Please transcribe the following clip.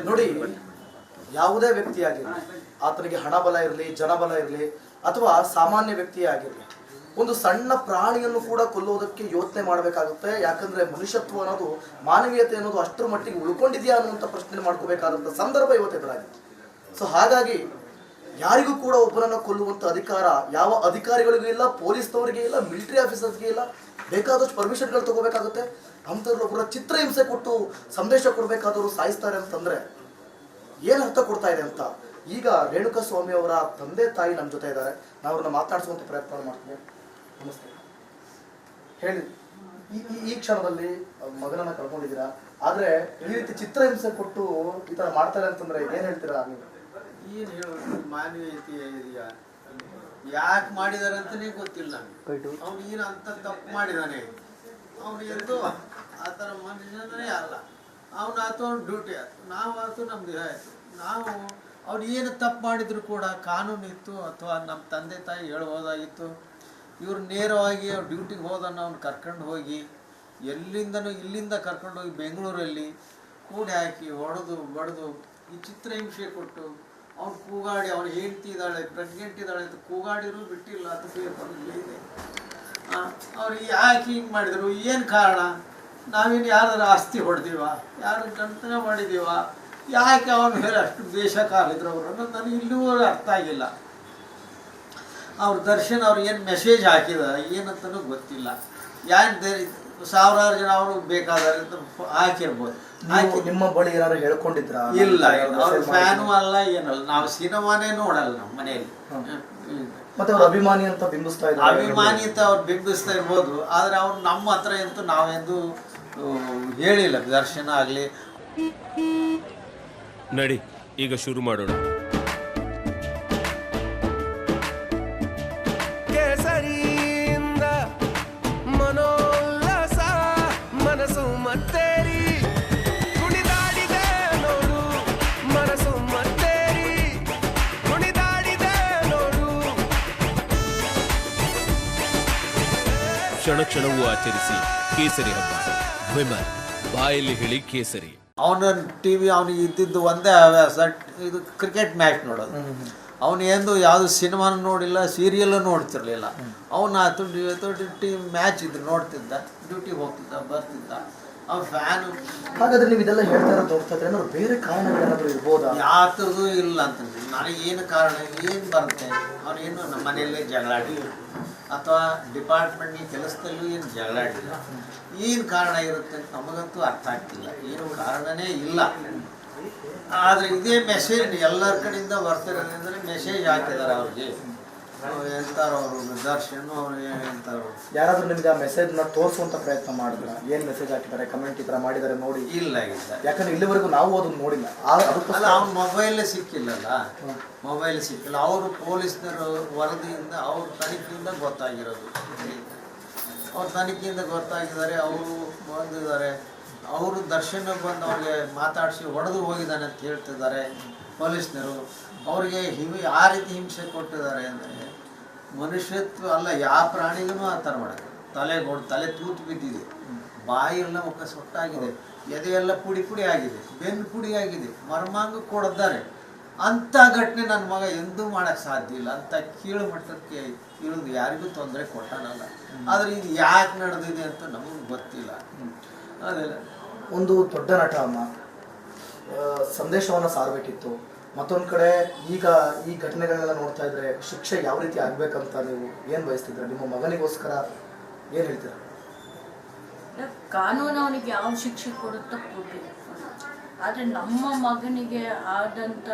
ನೋಡಿ, ಯಾವುದೇ ವ್ಯಕ್ತಿ ಆಗಿರಲಿ, ಆತನಿಗೆ ಹಣ ಬಲ ಇರಲಿ, ಜನಬಲ ಇರಲಿ, ಅಥವಾ ಸಾಮಾನ್ಯ ವ್ಯಕ್ತಿ ಆಗಿರಲಿ, ಒಂದು ಸಣ್ಣ ಪ್ರಾಣಿಯನ್ನು ಕೂಡ ಕೊಲ್ಲುವುದಕ್ಕೆ ಯೋಚನೆ ಮಾಡಬೇಕಾಗುತ್ತೆ. ಯಾಕಂದ್ರೆ ಮನುಷ್ಯತ್ವ ಅನ್ನೋದು, ಮಾನವೀಯತೆ ಅನ್ನೋದು ಅಷ್ಟರ ಮಟ್ಟಿಗೆ ಉಳ್ಕೊಂಡಿದೆಯಾ ಅನ್ನುವಂಥ ಪ್ರಶ್ನೆ ಮಾಡ್ಕೋಬೇಕಾದಂಥ ಸಂದರ್ಭ ಇವತ್ತು ಎದುರಾಗಿದೆ. ಸೊ ಹಾಗಾಗಿ ಯಾರಿಗೂ ಕೂಡ ಒಬ್ಬರನ್ನ ಕೊಲ್ಲುವಂಥ ಅಧಿಕಾರ ಯಾವ ಅಧಿಕಾರಿಗಳಿಗೂ ಇಲ್ಲ, ಪೊಲೀಸ್ನವರಿಗೆ ಇಲ್ಲ, ಮಿಲಿಟರಿ ಆಫೀಸರ್ಸ್ಗೆ ಇಲ್ಲ. ಬೇಕಾದಷ್ಟು ಪರ್ಮಿಷನ್ಗಳು ತಗೋಬೇಕಾಗುತ್ತೆ. ಅಂಥವ್ರು ಒಬ್ಬರ ಚಿತ್ರಹಿಂಸೆ ಕೊಟ್ಟು ಸಂದೇಶ ಕೊಡಬೇಕಾದವರು ಸಾಯಿಸ್ತಾರೆ ಅಂತಂದ್ರೆ ಏನು ಅರ್ಥ ಕೊಡ್ತಾ ಇದೆ ಅಂತ. ಈಗ ರೇಣುಕಾ ಸ್ವಾಮಿ ಅವರ ತಂದೆ ತಾಯಿ ನಮ್ಮ ಜೊತೆ ಇದ್ದಾರೆ. ನಾವು ಅವ್ರನ್ನ ಮಾತಾಡಿಸುವಂಥ ಪ್ರಯತ್ನ ಮಾಡ್ತೀವಿ. ನಮಸ್ತೆ. ಹೇಳಿ, ಈ ಕ್ಷಣದಲ್ಲಿ ಮಗನನ್ನ ಕಳ್ಕೊಂಡಿದ್ದೀರಾ, ಆದ್ರೆ ಈ ರೀತಿ ಚಿತ್ರಹಿಂಸೆ ಕೊಟ್ಟು ಈ ತರ ಮಾಡ್ತಾರೆ ಅಂತಂದ್ರೆ ಏನ್ ಹೇಳ್ತೀರಾ ನೀವು? ಏನು ಹೇಳೋದು, ಮಾನವೀಯತೆ ಇದೆಯಾ? ಯಾಕೆ ಮಾಡಿದಾರೆ ಅಂತಲೇ ಗೊತ್ತಿಲ್ಲ ನಮಗೆ. ಅವ್ನು ಏನು ಅಂತ ತಪ್ಪು ಮಾಡಿದಾನೆ, ಅವನು ಎಂದು ಆ ಥರ ಮನುಷ್ಯನೇ ಅಲ್ಲ. ಅವನು ಆಯ್ತು, ಅವ್ನ ಡ್ಯೂಟಿ ಆಯ್ತು, ನಾವು ಆಯ್ತು, ನಮ್ದು ಆಯಿತು. ನಾವು ಅವ್ರು ಏನು ತಪ್ಪು ಮಾಡಿದ್ರು ಕೂಡ ಕಾನೂನು ಇತ್ತು, ಅಥವಾ ನಮ್ಮ ತಂದೆ ತಾಯಿ ಹೇಳ್ಬೋದಾಗಿತ್ತು. ಇವ್ರು ನೇರವಾಗಿ ಅವ್ರು ಡ್ಯೂಟಿಗೆ ಹೋದನ್ನು ಅವ್ನು ಕರ್ಕೊಂಡು ಹೋಗಿ ಎಲ್ಲಿಂದನೂ ಇಲ್ಲಿಂದ ಕರ್ಕೊಂಡು ಹೋಗಿ ಬೆಂಗಳೂರಲ್ಲಿ ಕೂಡಿ ಹಾಕಿ ಹೊಡೆದು ಬಡ್ದು ಈ ಚಿತ್ರಹಿಂಸೆ ಕೊಟ್ಟು ಅವ್ನು ಕೂಗಾಡಿ, ಅವ್ನು ಹೆಂಡ್ತಿ ಇದ್ದಾಳೆ, ಪ್ರೆಗ್ನೆಂಟ್ ಇದ್ದಾಳೆ ಅಂತ ಕೂಗಾಡಿರೂ ಬಿಟ್ಟಿಲ್ಲ. ಅದು ಪೇಪರ್ ಇದೆ. ಅವ್ರು ಯಾಕೆ ಹಿಂಗೆ ಮಾಡಿದರು, ಏನು ಕಾರಣ? ನಾವೇನು ಯಾರಾದ್ರೂ ಆಸ್ತಿ ಹೊಡೆದೀವ, ಯಾರು ಗಂಟನ ಮಾಡಿದೀವ? ಯಾಕೆ ಅವನ ಮೇಲೆ ಅಷ್ಟು ದ್ವೇಷ ಕಾಲಿದ್ರು ಅವರು ಅನ್ನೋದು ನನಗೆ ಇಲ್ಲಿವರೆಗೂ ಅರ್ಥ ಆಗಿಲ್ಲ. ಅವ್ರ ದರ್ಶನ್ ಅವ್ರು ಏನು ಮೆಸೇಜ್ ಹಾಕಿದ ಏನಂತನೂ ಗೊತ್ತಿಲ್ಲ. ಯಾಕೆ ಸಾವಿರಾರು ಜನ ಅವರು ಬೇಕಾದರೆ ಹಾಕಿರ್ಬೋದು. ನಿಮ್ಮ ಬಳಿ ಏನಾದ್ರು ಹೇಳ್ಕೊಂಡಿದ್ರ? ಇಲ್ಲ, ಅವ್ರ ಫ್ಯಾನು ಅಲ್ಲ, ಏನಲ್ಲ. ನಾವು ಸಿನಿಮಾನೇ ನೋಡಲ್ಲ ನಮ್ಮ ಮನೆಯಲ್ಲಿ. ಮತ್ತೆ ಅವ್ರ ಅಭಿಮಾನಿ ಅಂತ ಬಿಂಬಿಸ್ತಾ ಇದ್ದಾರೆ. ಅಭಿಮಾನಿ ಅಂತ ಅವ್ರು ಬಿಂಬಿಸ್ತಾ ಇರ್ಬೋದು, ಆದ್ರೆ ಅವ್ರು ನಮ್ಮ ಹತ್ರ ಅಂತೂ ನಾವೆಂದು ಹೇಳಿಲ್ಲ. ದರ್ಶನ ಆಗಲಿ. ನಡಿ, ಈಗ ಶುರು ಮಾಡೋಣ. ಕೇಸರಿಯಿಂದ ಮನೋಲ್ಲಾಸ ಮನಸ್ಸು ಮತ್ತೇರಿ ಕುಣಿದಾಡಿದೆ ನೋಡು, ಮನಸ್ಸು ಮತ್ತೇರಿ ಕುಣಿದಾಡಿದೆ ನೋಡು. ಕ್ಷಣ ಕ್ಷಣವೂ ಆಚರಿಸಿ ಕೇಸರಿ ಹಬ್ಬ. ವಿಮಲ್ ಬಾಯಲ್ಲಿ ಹೇಳಿ ಕೇಸರಿ. ಅವನ ಟಿವಿ ಅವನಿಗೆ ಇದ್ದಿದ್ದು ಒಂದೇ ಹವ್ಯಾಸ, ಇದು ಕ್ರಿಕೆಟ್ ಮ್ಯಾಚ್ ನೋಡೋದು. ಅವನು ಎಂದು ಯಾವುದು ಸಿನಿಮಾನ ನೋಡಿಲ್ಲ, ಸೀರಿಯಲ್ಲು ನೋಡ್ತಿರ್ಲಿಲ್ಲ. ಅವನು ಆತು ಮ್ಯಾಚ್ ಇದ್ರು ನೋಡ್ತಿದ್ದ, ಡ್ಯೂಟಿಗೆ ಹೋಗ್ತಿದ್ದ, ಬರ್ತಿದ್ದ. ಅವ್ನ ಫ್ಯಾನು. ಹಾಗಾದ್ರೆ ನೀವು ಇದೆಲ್ಲ ಹೇಳ್ತಾ ಇರೋದು ಹೋಗ್ತಾ ಇದ್ರೆ ಏನಾದ್ರು ಬೇರೆ ಕಾರಣಗಳೇನಾದ್ರು ಇರ್ಬೋದಾ? ಯಾತರದು ಇಲ್ಲ ಅಂತಂದ್ರೆ ನನಗೆ ಏನು ಕಾರಣ, ಏನು ಬರುತ್ತೆ? ಅವನೇನು ನಮ್ಮ ಮನೆಯಲ್ಲೇ ಜಗಳಾಡಿಲ್ಲ, ಅಥವಾ ಡಿಪಾರ್ಟ್ಮೆಂಟ್ಗೆ ಕೆಲಸದಲ್ಲೂ ಏನು ಜಗಳಾಡಿಲ್ಲ. ಏನು ಕಾರಣ ಇರುತ್ತೆ ನಮಗಂತೂ ಅರ್ಥ ಆಗ್ತಿಲ್ಲ. ಏನು ಕಾರಣನೇ ಇಲ್ಲ. ಆದರೆ ಇದೇ ಮೆಸೇಜ್ ಎಲ್ಲರ ಕಡೆಯಿಂದ ಬರ್ತಿರೋದು ಅಂದರೆ ಮೆಸೇಜ್ ಹಾಕಿದ್ದಾರೆ ಅವ್ರಿಗೆ. ಎಂತಾರೋ ಅವರು ದರ್ಶನ್ ಅವರು ಎಂತಾರೋ. ಯಾರಾದ್ರೂ ನಿಮ್ಗೆ ಆ ಮೆಸೇಜ್ನ ತೋರಿಸುವಂತ ಪ್ರಯತ್ನ ಮಾಡಿದ್ರ? ಏನ್ ಮೆಸೇಜ್ ಹಾಕಿದ್ದಾರೆ, ಕಮೆಂಟ್ ಈ ತರ ಮಾಡಿದ್ದಾರೆ ನೋಡಿ? ಇಲ್ಲ ಇಲ್ಲ, ಯಾಕಂದ್ರೆ ಇಲ್ಲಿವರೆಗೂ ನಾವು ಅದನ್ನ ನೋಡಿಲ್ಲ. ಅಲ್ಲ, ಅವ್ನ ಮೊಬೈಲೇ ಸಿಕ್ಕಿಲ್ಲಲ್ಲ, ಮೊಬೈಲ್ ಸಿಕ್ಕಿಲ್ಲ. ಅವರು ಪೊಲೀಸ್ನರು ವರದಿಯಿಂದ, ಅವ್ರ ತನಿಖೆಯಿಂದ ಗೊತ್ತಾಗಿರೋದು. ಅವ್ರ ತನಿಖೆಯಿಂದ ಗೊತ್ತಾಗಿದ್ದಾರೆ. ಅವರು ಬಂದಿದ್ದಾರೆ. ಅವರು ದರ್ಶನ ಬಂದು ಅವ್ರಿಗೆ ಮಾತಾಡಿಸಿ ಹೊಡೆದು ಹೋಗಿದ್ದಾನೆ ಅಂತ ಹೇಳ್ತಿದ್ದಾರೆ ಪೊಲೀಸ್ನರು. ಅವ್ರಿಗೆ ಆ ರೀತಿ ಹಿಂಸೆ ಕೊಟ್ಟಿದ್ದಾರೆ ಅಂದರೆ ಮನುಷ್ಯತ್ವ ಅಲ್ಲ. ಯಾವ ಪ್ರಾಣಿಗೂ ಆ ಥರ ಮಾಡೋದು. ತಲೆ ತೂತು ಬಿದ್ದಿದೆ, ಬಾಯೆಲ್ಲ ಮುಖ ಸೊಟ್ಟಾಗಿದೆ, ಎದೆಯೆಲ್ಲ ಪುಡಿ ಪುಡಿ ಆಗಿದೆ, ಬೆನ್ನು ಪುಡಿ ಆಗಿದೆ, ಮರ್ಮಾಂಗ ಕೊಡಿದ್ದಾರೆ. ಅಂಥ ಘಟನೆ ನನ್ನ ಮಗ ಎಂದೂ ಮಾಡೋಕ್ಕೆ ಸಾಧ್ಯ ಇಲ್ಲ. ಅಂಥ ಕೀಳು ಮಟ್ಟಕ್ಕೆ ಇಳಿದು ಯಾರಿಗೂ ತೊಂದರೆ ಕೊಟ್ಟಾನಲ್ಲ. ಆದರೆ ಇದು ಯಾಕೆ ನಡೆದಿದೆ ಅಂತ ನಮಗೂ ಗೊತ್ತಿಲ್ಲ. ಅದೆಲ್ಲ ಒಂದು ದೊಡ್ಡ ನಟ ಅಮ್ಮ ಸಂದೇಶವನ್ನು ಸಾರಬೇಕಿತ್ತು. ಮತ್ತೊಂದು ಕಡೆ ಈಗ ಈ ಘಟನೆಗಳನ್ನೆಲ್ಲ ನೋಡ್ತಾ ಇದ್ರೆ ಶಿಕ್ಷೆ ಯಾವ ರೀತಿ ಆಗ್ಬೇಕಂತ ನೀವು ಏನು ಬಯಸ್ತಿದ್ರ? ನಿಮ್ಮ ಮಗನಿಗೋಸ್ಕರ ಏನು ಹೇಳ್ತೀರಾ? ಕಾನೂನು ಅವನಿಗೆ ಯಾವ ಶಿಕ್ಷೆ ಕೊಡುತ್ತೋ ಕೊಡಲಿ. ಆದರೆ ನಮ್ಮ ಮಗನಿಗೆ ಆದಂಥ